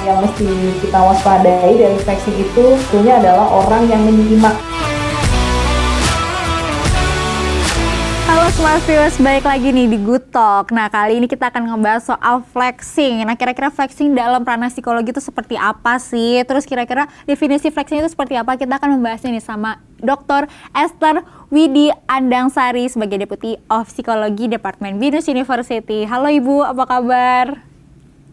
yang mesti kita waspadai dari flexing itu sebetulnya adalah orang yang menyimak. Halo Smart Viewers, balik lagi nih di Good Talk. Nah, kali ini kita akan ngebahas soal flexing. Nah, kira-kira flexing dalam ranah psikologi itu seperti apa sih? Terus kira-kira definisi flexing itu seperti apa? Kita akan membahasnya nih sama Dr. Esther Widi Andangsari sebagai Deputy of Psikologi Departemen Binus University. Halo Ibu, apa kabar?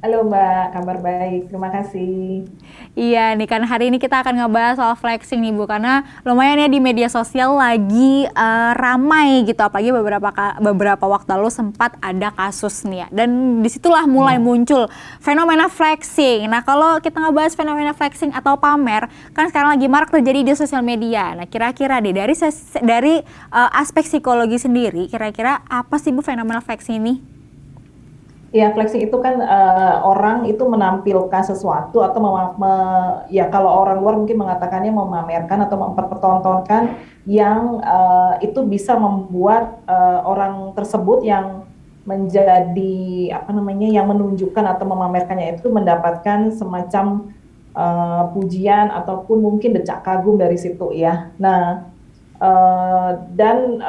Halo Mbak, kabar baik, terima kasih. Iya nih kan hari ini kita akan ngebahas soal flexing nih Bu, karena lumayan ya di media sosial lagi ramai gitu, apalagi beberapa waktu lalu sempat ada kasus nih ya, dan disitulah mulai muncul fenomena flexing. Nah, kalau kita ngebahas fenomena flexing atau pamer kan sekarang lagi marak terjadi di sosial media. Nah, kira-kira deh dari aspek psikologi sendiri, kira-kira apa sih Bu fenomena flexing ini? Ya, flexing itu kan orang itu menampilkan sesuatu atau ya kalau orang luar mungkin mengatakannya memamerkan atau mempertontonkan yang itu bisa membuat orang tersebut yang menjadi apa namanya yang menunjukkan atau memamerkannya itu mendapatkan semacam pujian ataupun mungkin decak kagum dari situ ya. Nah, dan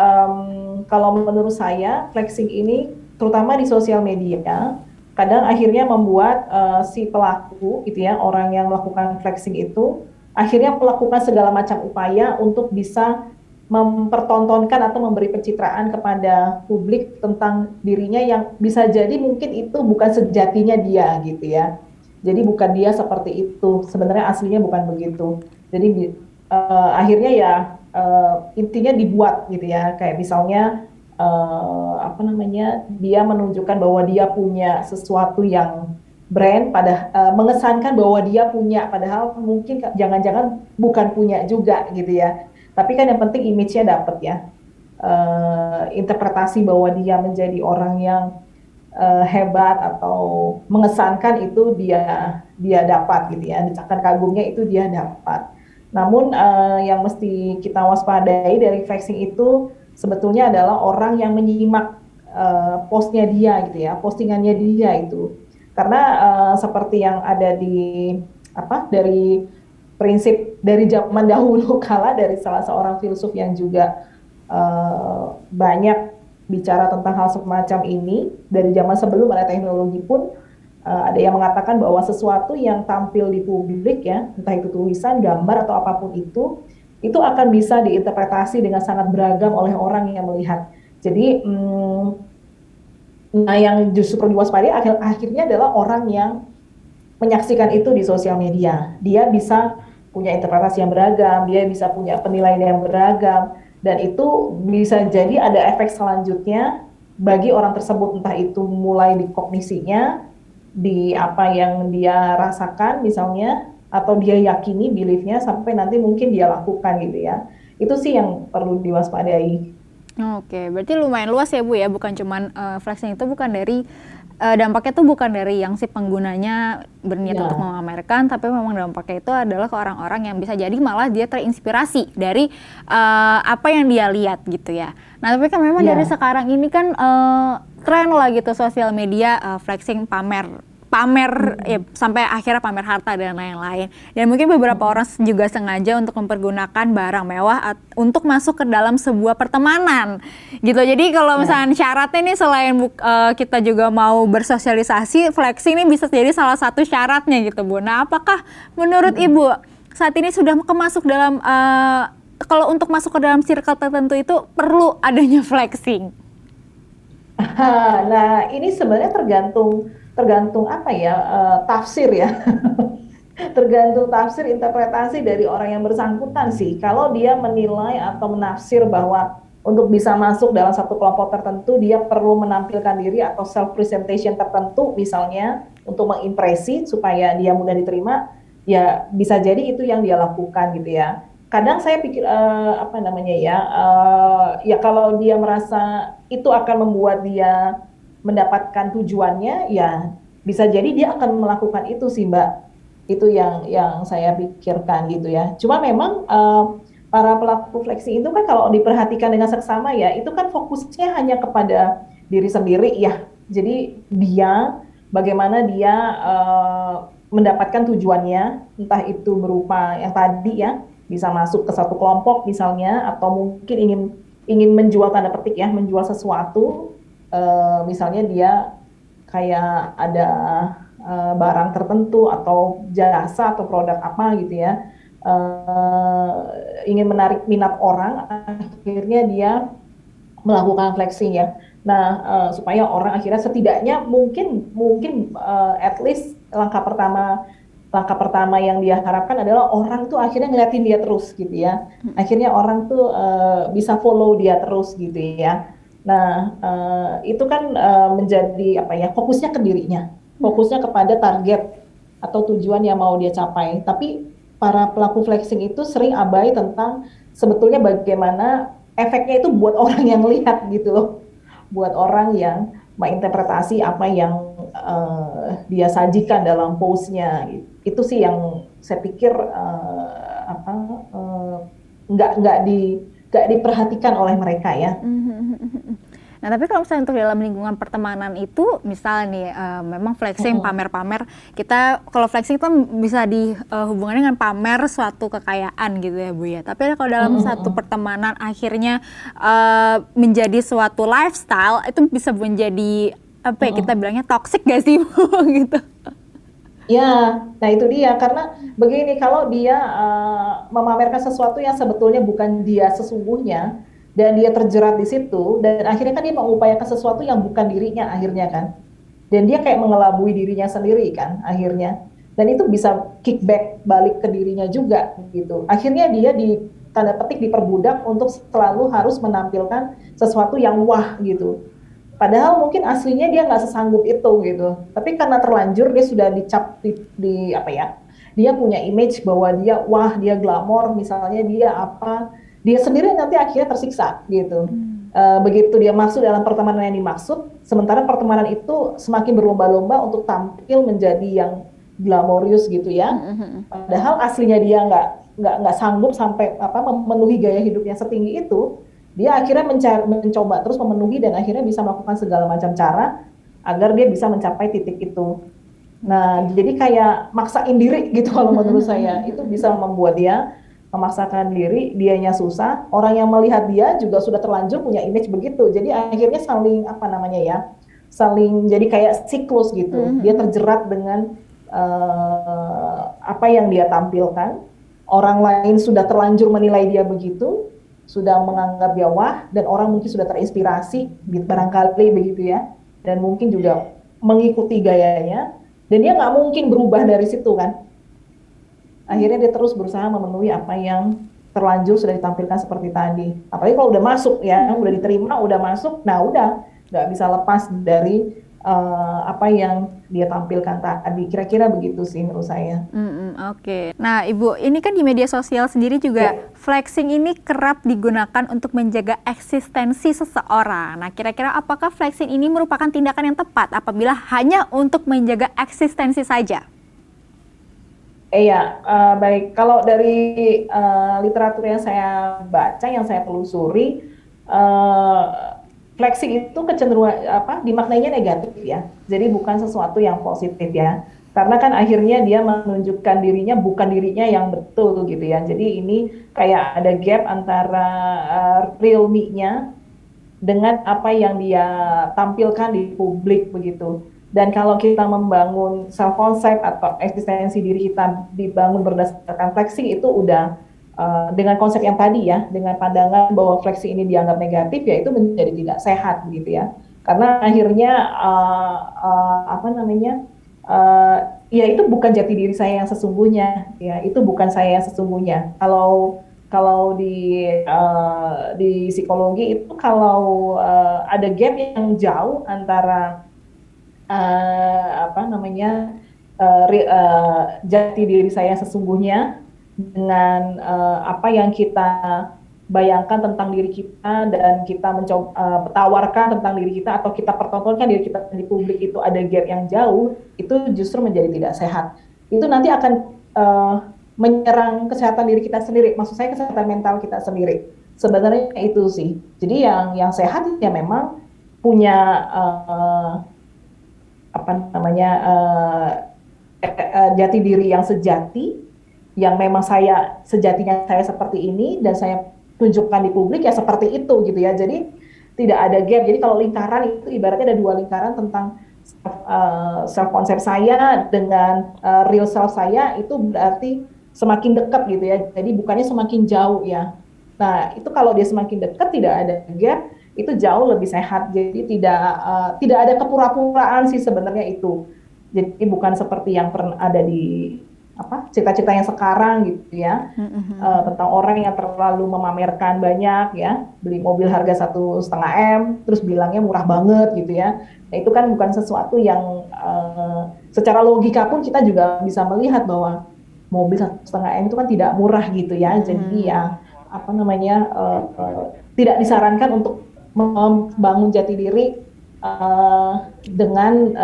kalau menurut saya flexing ini terutama di sosial media kadang akhirnya membuat si pelaku gitu ya, orang yang melakukan flexing itu akhirnya melakukan segala macam upaya untuk bisa mempertontonkan atau memberi pencitraan kepada publik tentang dirinya yang bisa jadi mungkin itu bukan sejatinya dia gitu ya. Jadi bukan dia seperti itu, sebenarnya aslinya bukan begitu. Jadi akhirnya ya intinya dibuat gitu ya, kayak misalnya apa namanya, dia menunjukkan bahwa dia punya sesuatu yang brand, pada mengesankan bahwa dia punya, padahal mungkin jangan-jangan bukan punya juga gitu ya. Tapi kan yang penting image-nya dapat ya. Interpretasi bahwa dia menjadi orang yang hebat atau mengesankan itu dia dapat gitu ya. Decakan kagumnya itu dia dapat. Namun yang mesti kita waspadai dari flexing itu sebetulnya adalah orang yang menyimak postnya dia gitu ya, postingannya dia itu. Karena seperti yang ada di dari prinsip dari zaman dahulu kala dari salah seorang filsuf yang juga banyak bicara tentang hal semacam ini dari zaman sebelum ada teknologi pun ada yang mengatakan bahwa sesuatu yang tampil di publik ya, entah itu tulisan, gambar atau apapun itu akan bisa diinterpretasi dengan sangat beragam oleh orang yang melihat. Jadi, nah yang justru perlu diwaspadai akhirnya adalah orang yang menyaksikan itu di sosial media. Dia bisa punya interpretasi yang beragam, dia bisa punya penilaian yang beragam, dan itu bisa jadi ada efek selanjutnya bagi orang tersebut, entah itu mulai di kognisinya, di apa yang dia rasakan misalnya, atau dia yakini beliefnya sampai nanti mungkin dia lakukan gitu ya. Itu sih yang perlu diwaspadai. Oke, berarti lumayan luas ya Bu ya, bukan cuman flexing itu bukan dari dampaknya tuh bukan dari yang si penggunanya berniat untuk memamerkan, tapi memang dampaknya itu adalah ke orang-orang yang bisa jadi malah dia terinspirasi dari apa yang dia lihat gitu ya. Nah, tapi kan memang dari sekarang ini kan tren lah gitu sosial media flexing pamer ya, sampai akhirnya pamer harta dan lain-lain. Dan mungkin beberapa orang juga sengaja untuk mempergunakan barang mewah untuk masuk ke dalam sebuah pertemanan gitu. Jadi kalau misalnya syaratnya nih selain kita juga mau bersosialisasi, flexing ini bisa jadi salah satu syaratnya gitu Bu. Nah, apakah menurut Ibu saat ini sudah masuk dalam kalau untuk masuk ke dalam circle tertentu itu perlu adanya flexing? Nah, ini sebenarnya tergantung apa ya, tafsir ya. Tergantung tafsir interpretasi dari orang yang bersangkutan sih. Kalau dia menilai atau menafsir bahwa untuk bisa masuk dalam satu kelompok tertentu dia perlu menampilkan diri atau self presentation tertentu misalnya untuk mengimpresi supaya dia mudah diterima, ya bisa jadi itu yang dia lakukan gitu ya. Kadang saya pikir apa namanya ya, ya kalau dia merasa itu akan membuat dia mendapatkan tujuannya, ya bisa jadi dia akan melakukan itu sih Mbak. Itu yang saya pikirkan gitu ya. Cuma memang para pelaku flexing itu kan kalau diperhatikan dengan seksama ya, itu kan fokusnya hanya kepada diri sendiri ya. Jadi dia bagaimana dia mendapatkan tujuannya, entah itu berupa yang tadi ya, bisa masuk ke satu kelompok misalnya, atau mungkin ingin menjual, tanda petik ya, menjual sesuatu, misalnya dia kayak ada barang tertentu atau jasa atau produk apa gitu ya, ingin menarik minat orang, akhirnya dia melakukan flexing ya. Nah, supaya orang akhirnya setidaknya mungkin mungkin at least langkah pertama yang dia harapkan adalah orang tuh akhirnya ngeliatin dia terus gitu ya. Akhirnya orang tuh bisa follow dia terus gitu ya. Nah, itu kan menjadi apa ya, fokusnya ke dirinya, fokusnya kepada target atau tujuan yang mau dia capai. Tapi para pelaku flexing itu sering abai tentang sebetulnya bagaimana efeknya itu buat orang yang lihat gitu loh, buat orang yang menginterpretasi apa yang dia sajikan dalam postnya. Itu sih yang saya pikir apa nggak diperhatikan oleh mereka ya. Nah, tapi kalau misalnya untuk dalam lingkungan pertemanan itu, misal nih memang flexing, pamer-pamer, kita kalau flexing kan bisa dihubungkan dengan pamer suatu kekayaan gitu ya Bu ya. Tapi kalau dalam satu pertemanan akhirnya menjadi suatu lifestyle, itu bisa menjadi apa ya, kita bilangnya toxic gak sih Bu gitu? Ya, nah itu dia, karena begini, kalau dia memamerkan sesuatu yang sebetulnya bukan dia sesungguhnya, dan dia terjerat di situ, dan akhirnya kan dia mengupayakan sesuatu yang bukan dirinya akhirnya kan, dan dia kayak mengelabui dirinya sendiri kan akhirnya, dan itu bisa kickback balik ke dirinya juga gitu. Akhirnya dia di tanda petik diperbudak untuk selalu harus menampilkan sesuatu yang wah gitu. Padahal mungkin aslinya dia nggak sesanggup itu gitu. Tapi karena terlanjur dia sudah dicap di apa ya? Dia punya image bahwa dia wah, dia glamor, misalnya dia apa, dia sendiri nanti akhirnya tersiksa gitu. Begitu dia masuk dalam pertemanan yang dimaksud, sementara pertemanan itu semakin berlomba-lomba untuk tampil menjadi yang glamorius gitu ya. Padahal aslinya dia nggak sanggup sampai apa memenuhi gaya hidup yang setinggi itu. Dia akhirnya mencoba terus memenuhi dan akhirnya bisa melakukan segala macam cara agar dia bisa mencapai titik itu. Nah, jadi kayak maksain diri gitu kalau menurut saya. Itu bisa membuat dia memaksakan diri, dianya susah, orang yang melihat dia juga sudah terlanjur punya image begitu. Jadi akhirnya saling apa namanya ya, saling jadi kayak siklus gitu. Dia terjerat dengan apa yang dia tampilkan. Orang lain sudah terlanjur menilai dia begitu, sudah menganggap dia wah, dan orang mungkin sudah terinspirasi barangkali begitu ya, dan mungkin juga mengikuti gayanya, dan dia nggak mungkin berubah dari situ kan. Akhirnya dia terus berusaha memenuhi apa yang terlanjur sudah ditampilkan seperti tadi. Apalagi kalau udah masuk ya, udah diterima, udah masuk, nah udah nggak bisa lepas dari apa yang dia tampilkan tadi. Kira-kira begitu sih menurut saya. Oke. Nah Ibu, ini kan di media sosial sendiri juga flexing ini kerap digunakan untuk menjaga eksistensi seseorang. Nah kira-kira apakah flexing ini merupakan tindakan yang tepat apabila hanya untuk menjaga eksistensi saja? Iya, baik. Kalau dari literatur yang saya baca, yang saya telusuri, flexing itu kecenderungan apa dimaknainya negatif ya. Jadi bukan sesuatu yang positif ya. Karena kan akhirnya dia menunjukkan dirinya bukan dirinya yang betul gitu ya. Jadi ini kayak ada gap antara real me-nya dengan apa yang dia tampilkan di publik begitu. Dan kalau kita membangun self concept atau eksistensi diri kita dibangun berdasarkan flexing, itu udah dengan konsep yang tadi ya, dengan pandangan bahwa flexing ini dianggap negatif, ya itu menjadi tidak sehat gitu ya. Karena akhirnya apa namanya, ya itu bukan jati diri saya yang sesungguhnya, ya itu bukan saya yang sesungguhnya. Kalau di psikologi itu kalau ada gap yang jauh antara apa namanya jati diri saya sesungguhnya dengan apa yang kita bayangkan tentang diri kita, dan kita mencoba tawarkan tentang diri kita atau kita pertontonkan diri kita di publik, itu ada gap yang jauh, itu justru menjadi tidak sehat. Itu nanti akan menyerang kesehatan diri kita sendiri, maksud saya kesehatan mental kita sendiri. Sebenarnya itu sih. Jadi yang sehat ya memang punya apa namanya jati diri yang sejati, yang memang sejatinya saya seperti ini dan saya tunjukkan di publik ya seperti itu gitu ya. Jadi tidak ada gap. Jadi kalau lingkaran itu ibaratnya ada dua lingkaran tentang self konsep saya dengan real self saya, itu berarti semakin dekat gitu ya. Jadi bukannya semakin jauh ya. Nah, itu kalau dia semakin dekat tidak ada gap, itu jauh lebih sehat. Jadi tidak ada kepura-puraan sih sebenarnya itu. Jadi bukan seperti yang pernah ada di cita-cita yang sekarang gitu ya, tentang orang yang terlalu memamerkan banyak ya, beli mobil harga 1,5 M terus bilangnya murah banget gitu ya. Nah, itu kan bukan sesuatu yang secara logika pun kita juga bisa melihat bahwa mobil 1,5 M itu kan tidak murah gitu ya. Jadi ya tidak disarankan untuk membangun jati diri dengan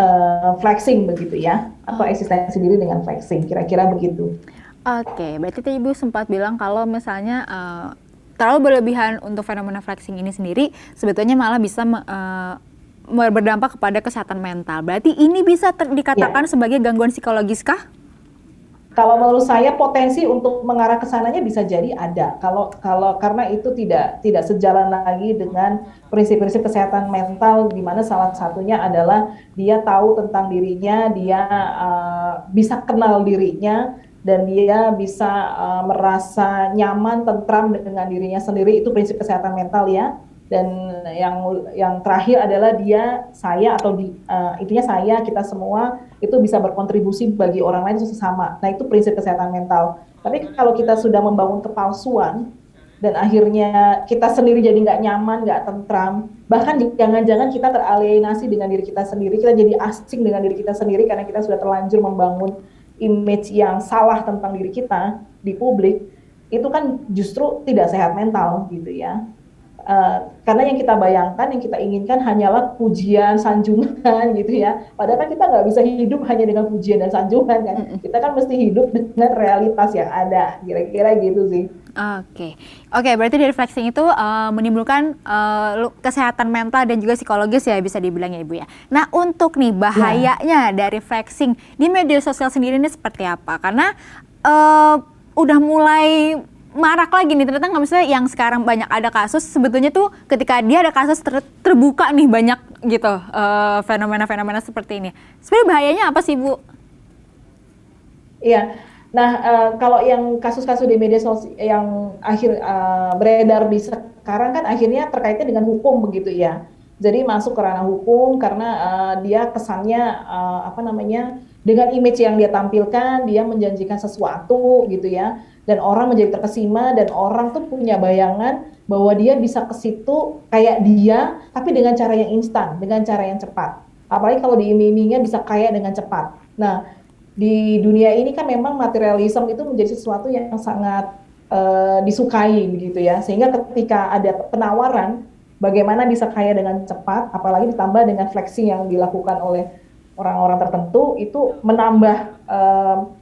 flexing begitu ya, atau eksistensi diri dengan flexing, kira-kira begitu. Oke, berarti tadi Ibu sempat bilang kalau misalnya terlalu berlebihan untuk fenomena flexing ini sendiri sebetulnya malah bisa berdampak kepada kesehatan mental. Berarti ini bisa dikatakan sebagai gangguan psikologis kah? Kalau menurut saya potensi untuk mengarah ke sananya bisa jadi ada. Kalau karena itu tidak sejalan lagi dengan prinsip-prinsip kesehatan mental, di mana salah satunya adalah dia tahu tentang dirinya, dia bisa kenal dirinya, dan dia bisa merasa nyaman, tentram dengan dirinya sendiri. Itu prinsip kesehatan mental ya. Dan yang terakhir adalah intinya kita semua itu bisa berkontribusi bagi orang lain sesama. Nah, itu prinsip kesehatan mental. Tapi kalau kita sudah membangun kepalsuan dan akhirnya kita sendiri jadi nggak nyaman, nggak tentram, bahkan jangan-jangan kita teralienasi dengan diri kita sendiri, kita jadi asing dengan diri kita sendiri karena kita sudah terlanjur membangun image yang salah tentang diri kita di publik, itu kan justru tidak sehat mental gitu ya. Karena yang kita bayangkan, yang kita inginkan hanyalah pujian, sanjungan gitu ya. Padahal kan kita nggak bisa hidup hanya dengan pujian dan sanjungan kan. Kita kan mesti hidup dengan realitas yang ada, kira-kira gitu sih. Oke, berarti dari flexing itu menimbulkan kesehatan mental dan juga psikologis ya, bisa dibilang ya Ibu ya. Nah, untuk nih bahayanya dari flexing di media sosial sendiri ini seperti apa? Karena udah mulai marak lagi nih, ternyata nggak, misalnya yang sekarang banyak ada kasus, sebetulnya tuh ketika dia ada kasus terbuka nih banyak gitu fenomena-fenomena seperti ini. Sebenarnya bahayanya apa sih Bu? Iya, nah kalau yang kasus-kasus di media sosial yang beredar di sekarang kan akhirnya terkaitnya dengan hukum begitu ya. Jadi masuk ke ranah hukum karena dia kesannya dengan image yang dia tampilkan, dia menjanjikan sesuatu gitu ya. Dan orang menjadi terkesima, dan orang tuh punya bayangan bahwa dia bisa ke situ kayak dia, tapi dengan cara yang instan, dengan cara yang cepat. Apalagi kalau diiming-imingnya bisa kaya dengan cepat. Nah, di dunia ini kan memang materialisme itu menjadi sesuatu yang sangat disukai begitu ya. Sehingga ketika ada penawaran bagaimana bisa kaya dengan cepat, apalagi ditambah dengan flexing yang dilakukan oleh orang-orang tertentu, itu menambah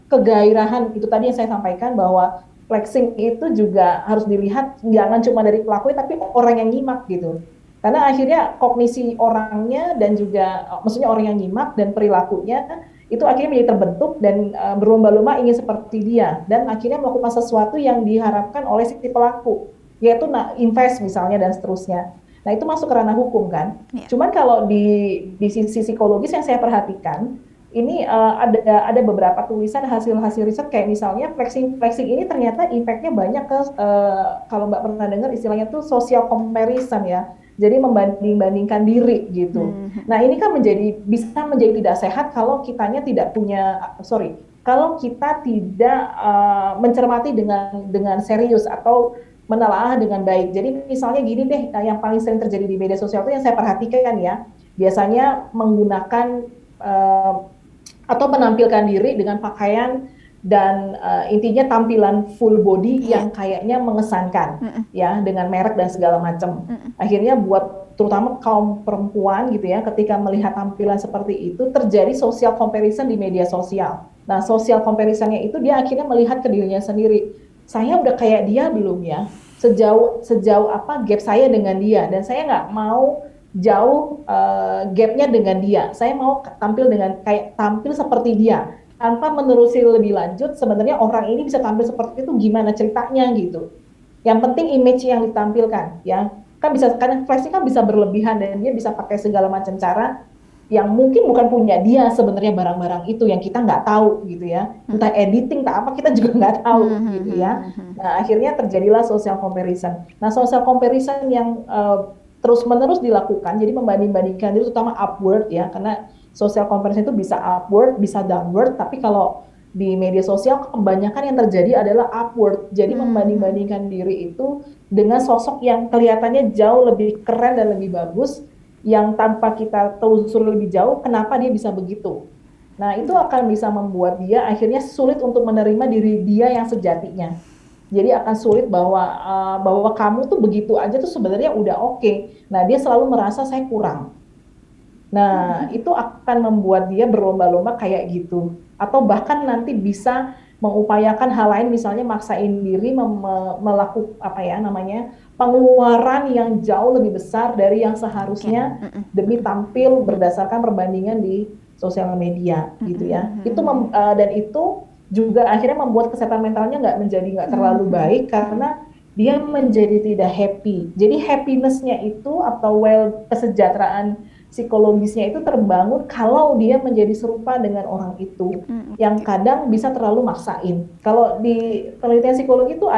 kegairahan. Itu tadi yang saya sampaikan, bahwa flexing itu juga harus dilihat jangan cuma dari pelaku tapi orang yang nyimak gitu. Karena akhirnya kognisi orangnya dan juga maksudnya orang yang nyimak dan perilakunya itu akhirnya menjadi terbentuk dan berlomba-lomba ingin seperti dia, dan akhirnya melakukan sesuatu yang diharapkan oleh si pelaku, yaitu invest misalnya dan seterusnya. Nah, itu masuk ke ranah hukum kan. Cuman kalau di sisi psikologis yang saya perhatikan, ini ada beberapa tulisan hasil riset, kayak misalnya flexing ini ternyata impact-nya banyak ke kalau Mbak pernah dengar istilahnya tuh social comparison ya. Jadi membanding-bandingkan diri gitu. Nah, ini kan bisa menjadi tidak sehat kalau kitanya kalau kita tidak mencermati dengan serius atau menelaah dengan baik. Jadi misalnya gini deh, yang paling sering terjadi di media sosial itu yang saya perhatikan ya, biasanya menggunakan atau menampilkan diri dengan pakaian dan intinya tampilan full body yang kayaknya mengesankan ya, dengan merek dan segala macam. Akhirnya buat terutama kaum perempuan gitu ya, ketika melihat tampilan seperti itu terjadi social comparison di media sosial. Nah, social comparisonnya itu dia akhirnya melihat ke dirinya sendiri. Saya udah kayak dia belum ya? Sejauh apa gap saya dengan dia? Dan saya nggak mau jauh gapnya dengan dia. Saya mau tampil seperti dia. tanpa menerusi lebih lanjut sebenarnya orang ini bisa tampil seperti itu gimana ceritanya gitu. Yang penting image yang ditampilkan ya. Kan bisa, karena flexing kan bisa berlebihan dan dia bisa pakai segala macam cara yang mungkin bukan punya dia sebenarnya barang-barang itu yang kita nggak tahu gitu ya. Entah editing, entah apa kita juga nggak tahu gitu ya. Nah akhirnya terjadilah social comparison. Nah social comparison yang terus-menerus dilakukan, jadi membanding-bandingkan itu terutama upward ya, karena social comparison itu bisa upward, bisa downward, tapi kalau di media sosial kebanyakan yang terjadi adalah upward. Jadi membanding-bandingkan diri itu dengan sosok yang kelihatannya jauh lebih keren dan lebih bagus, yang tanpa kita telusur lebih jauh, kenapa dia bisa begitu. Nah, itu akan bisa membuat dia akhirnya sulit untuk menerima diri dia yang sejatinya. Jadi akan sulit bahwa kamu tuh begitu aja tuh sebenarnya udah oke. Nah, dia selalu merasa saya kurang. Nah, itu akan membuat dia berlomba-lomba kayak gitu. Atau bahkan nanti bisa mengupayakan hal lain, misalnya maksain diri melakukan apa ya namanya pengeluaran yang jauh lebih besar dari yang seharusnya demi tampil berdasarkan perbandingan di sosial media gitu ya. Dan itu juga akhirnya membuat kesehatan mentalnya nggak terlalu baik karena dia menjadi tidak happy. Jadi happiness-nya itu atau kesejahteraan psikologisnya itu terbangun kalau dia menjadi serupa dengan orang itu, yang kadang bisa terlalu maksain. Kalau di penelitian psikologi itu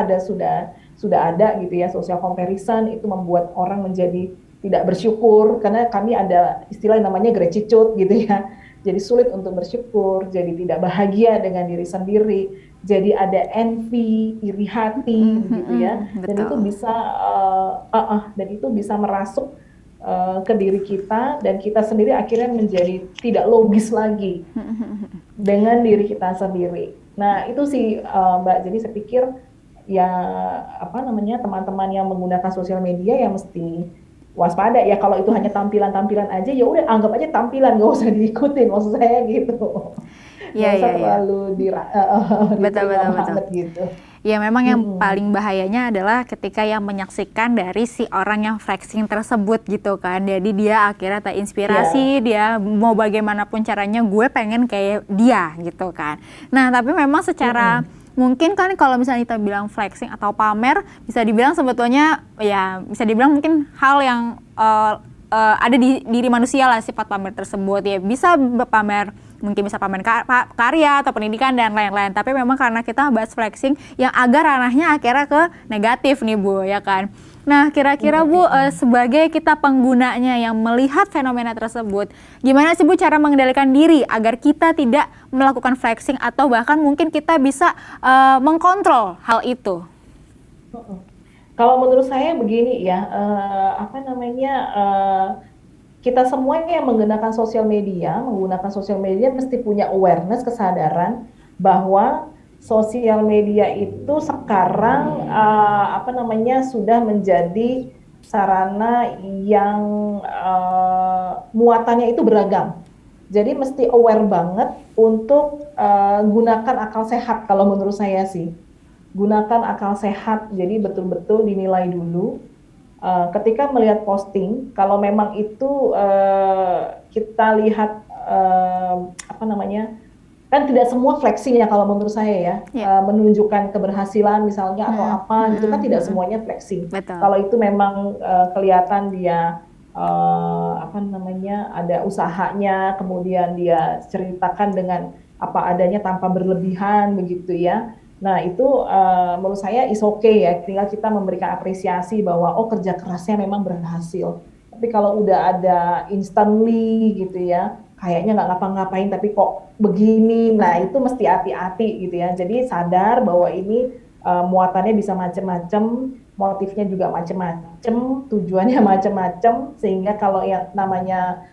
sudah ada gitu ya, social comparison itu membuat orang menjadi tidak bersyukur karena kami ada istilah yang namanya gratitude gitu ya. Jadi sulit untuk bersyukur, jadi tidak bahagia dengan diri sendiri, jadi ada envy, iri hati gitu ya. Dan itu bisa merasuk ke diri kita, dan kita sendiri akhirnya menjadi tidak logis lagi dengan diri kita sendiri. Nah itu sih Mbak, jadi saya pikir ya teman-teman yang menggunakan sosial media ya mesti waspada ya. Kalau itu hanya tampilan-tampilan aja ya udah anggap aja tampilan, nggak usah diikutin, maksud saya gitu. Nggak usah terlalu betul gitu. Ya memang yang paling bahayanya adalah ketika yang menyaksikan dari si orang yang flexing tersebut gitu kan. Jadi dia akhirnya terinspirasi, dia mau bagaimanapun caranya gue pengen kayak dia gitu kan. Nah tapi memang secara mungkin kan kalau misalnya kita bilang flexing atau pamer, bisa dibilang sebetulnya ya bisa dibilang mungkin hal yang ada di diri manusia lah sifat pamer tersebut ya. Bisa pamer, mungkin bisa pamer karya atau pendidikan dan lain-lain. Tapi memang karena kita bahas flexing yang agak ranahnya akhirnya ke negatif nih Bu, ya kan. Nah kira-kira Bu, sebagai kita penggunanya yang melihat fenomena tersebut, gimana sih Bu cara mengendalikan diri agar kita tidak melakukan flexing atau bahkan mungkin kita bisa mengkontrol hal itu? Kalau menurut saya begini ya, kita semua yang menggunakan sosial media mesti punya awareness, kesadaran bahwa sosial media itu sekarang sudah menjadi sarana yang muatannya itu beragam. Jadi mesti aware banget untuk gunakan akal sehat kalau menurut saya sih. Gunakan akal sehat, jadi betul-betul dinilai dulu. Ketika melihat posting, kalau memang itu kita lihat kan tidak semua flexing ya kalau menurut saya ya, menunjukkan keberhasilan misalnya atau apa gitu kan tidak semuanya flexing. Kalau itu memang kelihatan dia ada usahanya, kemudian dia ceritakan dengan apa adanya tanpa berlebihan begitu ya. Nah itu menurut saya is okay ya, tinggal kita memberikan apresiasi bahwa kerja kerasnya memang berhasil. Tapi kalau udah ada instantly gitu ya, kayaknya nggak ngapa-ngapain tapi kok begini, nah itu mesti hati-hati gitu ya. Jadi sadar bahwa ini muatannya bisa macam-macam, motifnya juga macam-macam, tujuannya macam-macam, sehingga kalau yang namanya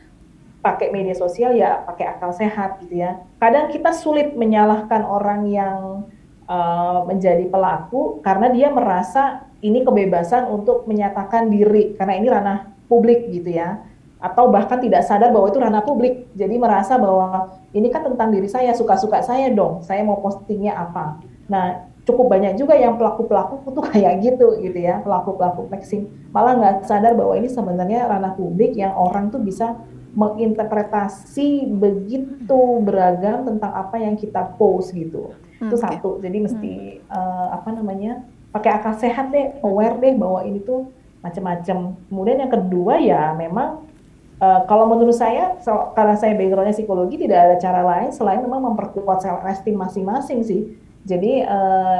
pakai media sosial ya pakai akal sehat gitu ya. Kadang kita sulit menyalahkan orang yang menjadi pelaku karena dia merasa ini kebebasan untuk menyatakan diri karena ini ranah publik gitu ya, atau bahkan tidak sadar bahwa itu ranah publik, jadi merasa bahwa ini kan tentang diri saya, suka-suka saya dong, saya mau postingnya apa. Nah cukup banyak juga yang pelaku-pelaku tuh kayak gitu ya, pelaku-pelaku flexing malah nggak sadar bahwa ini sebenarnya ranah publik yang orang tuh bisa menginterpretasi begitu beragam tentang apa yang kita post gitu. Itu satu. Jadi mesti pakai akal sehat deh, aware deh bahwa ini tuh macam-macam. Kemudian yang kedua ya memang kalau menurut saya, karena saya backgroundnya psikologi, tidak ada cara lain selain memang memperkuat self esteem masing-masing sih. Jadi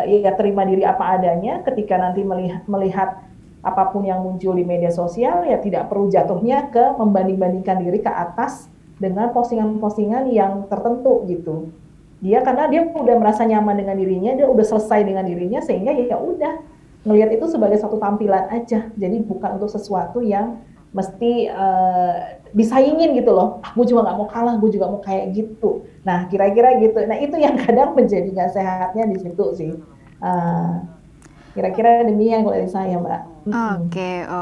ya terima diri apa adanya. Ketika nanti melihat apapun yang muncul di media sosial, ya tidak perlu jatuhnya ke membanding-bandingkan diri ke atas dengan postingan-postingan yang tertentu gitu. Karena dia udah merasa nyaman dengan dirinya, dia udah selesai dengan dirinya, sehingga ya udah ngelihat itu sebagai satu tampilan aja. Jadi bukan untuk sesuatu yang mesti disaingin gitu loh. Gue juga nggak mau kalah, gue juga mau kayak gitu. Nah kira-kira gitu. Nah itu yang kadang menjadi nggak sehatnya di situ sih. Kira-kira demikian kalau dari saya, Mbak.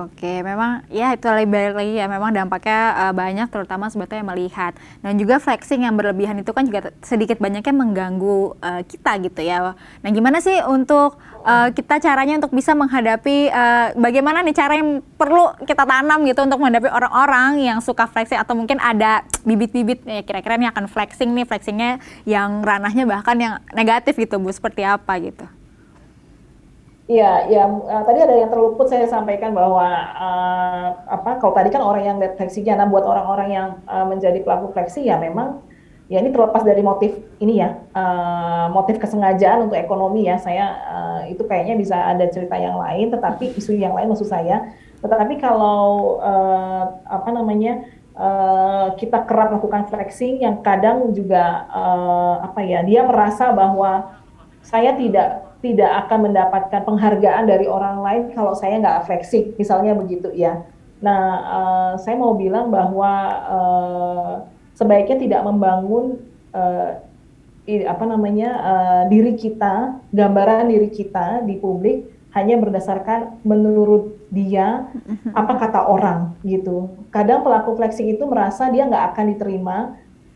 Oke. Memang ya itu balik lagi ya, memang dampaknya banyak, terutama sebetulnya melihat. Dan juga flexing yang berlebihan itu kan juga sedikit banyaknya mengganggu kita gitu ya. Nah gimana sih untuk kita caranya untuk bisa menghadapi, bagaimana nih cara yang perlu kita tanam gitu untuk menghadapi orang-orang yang suka flexing, atau mungkin ada bibit-bibit kira-kira nih akan flexingnya yang ranahnya bahkan yang negatif gitu Bu, seperti apa gitu? Iya, ya tadi ada yang terluput saya sampaikan bahwa kalau tadi kan orang yang lihat fleksinya, nah buat orang-orang yang menjadi pelaku fleksi ya memang ya ini terlepas dari motif ini ya, motif kesengajaan untuk ekonomi ya. Saya itu kayaknya bisa ada cerita yang lain, tetapi isu yang lain maksud saya. Tetapi kalau kita kerap melakukan flexing yang kadang juga dia merasa bahwa saya tidak akan mendapatkan penghargaan dari orang lain kalau saya nggak flexing, misalnya begitu ya. Nah, saya mau bilang bahwa sebaiknya tidak membangun diri kita, gambaran diri kita di publik hanya berdasarkan menurut dia apa kata orang gitu. Kadang pelaku flexing itu merasa dia nggak akan diterima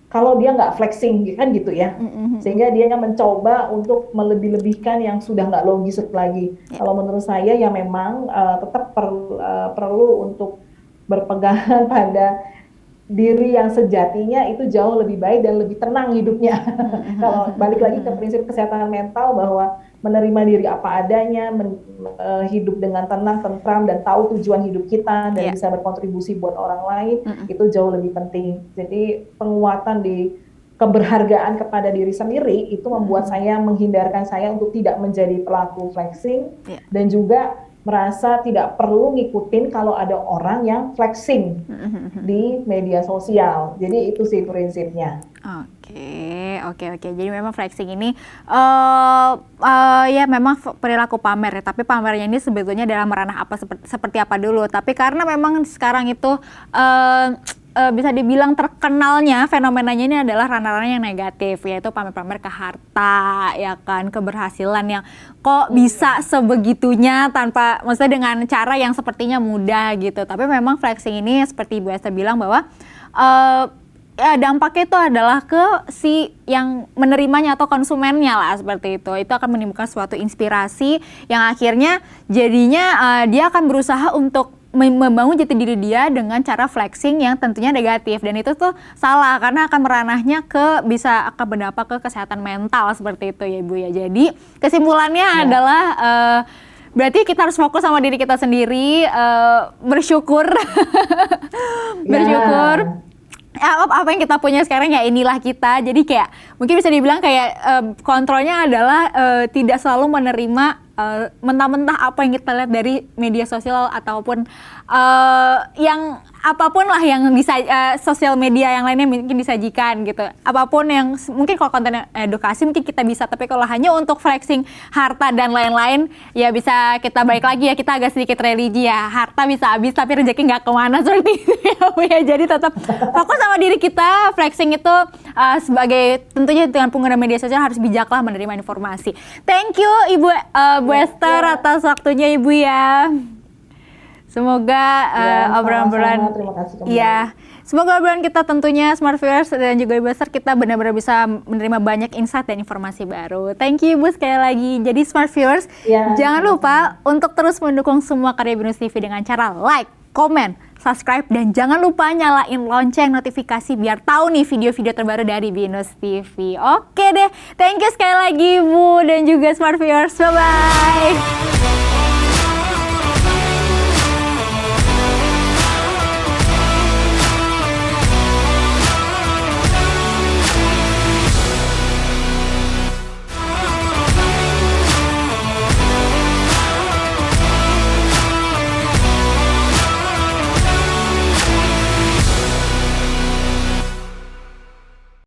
kalau dia nggak flexing kan gitu ya, sehingga dia mencoba untuk melebih-lebihkan yang sudah nggak logis lagi. Kalau menurut saya ya memang tetap perlu untuk berpegangan pada diri yang sejatinya itu jauh lebih baik dan lebih tenang hidupnya. Kalau balik lagi ke prinsip kesehatan mental bahwa menerima diri apa adanya, hidup dengan tenang, tentram, dan tahu tujuan hidup kita dan bisa berkontribusi buat orang lain, itu jauh lebih penting. Jadi penguatan di keberhargaan kepada diri sendiri itu membuat saya menghindarkan saya untuk tidak menjadi pelaku flexing dan juga merasa tidak perlu ngikutin kalau ada orang yang flexing di media sosial. Jadi itu sih prinsipnya. Oke. Jadi memang flexing ini ya memang perilaku pamer ya, tapi pamernya ini sebetulnya dalam ranah apa seperti apa dulu. Tapi karena memang sekarang itu bisa dibilang terkenalnya fenomenanya ini adalah ranah-ranah yang negatif, yaitu pamer-pamer ke harta, ya kan, keberhasilan yang kok bisa sebegitunya tanpa, maksudnya dengan cara yang sepertinya mudah gitu. Tapi memang flexing ini seperti Bu Esther bilang bahwa ya dampaknya itu adalah ke si yang menerimanya atau konsumennya lah, seperti itu. Itu akan menimbulkan suatu inspirasi yang akhirnya jadinya dia akan berusaha untuk membangun jati diri dia dengan cara flexing yang tentunya negatif, dan itu tuh salah karena akan meranahnya bisa akan berdampak ke kesehatan mental seperti itu ya Ibu ya. Jadi kesimpulannya adalah berarti kita harus fokus sama diri kita sendiri, bersyukur bersyukur apa yang kita punya sekarang, ya inilah kita. Jadi kayak mungkin bisa dibilang kayak kontrolnya adalah tidak selalu menerima mentah-mentah apa yang kita lihat dari media sosial ataupun yang apapun lah yang sosial media yang lainnya mungkin disajikan gitu. Apapun yang mungkin kalau konten edukasi mungkin kita bisa, tapi kalau hanya untuk flexing harta dan lain-lain ya bisa kita balik lagi ya, kita agak sedikit religi ya. Harta bisa habis tapi rezeki nggak kemana seperti itu ya. Jadi tetap fokus sama diri kita. Flexing itu sebagai tentunya dengan pengguna media sosial harus bijaklah menerima informasi. Thank you Ibu Bu Esther atas waktunya Ibu ya. Semoga obrolan-obrolan semoga obrolan kita tentunya Smart Viewers dan juga Ibu Esther kita benar-benar bisa menerima banyak insight dan informasi baru. Thank you Ibu sekali lagi. Jadi Smart Viewers jangan lupa untuk terus mendukung semua karya BINUS TV dengan cara like, komen, subscribe, dan jangan lupa nyalain lonceng notifikasi biar tahu nih video-video terbaru dari Binus TV. Oke deh, thank you sekali lagi Bu dan juga Smart Viewers. Bye-bye.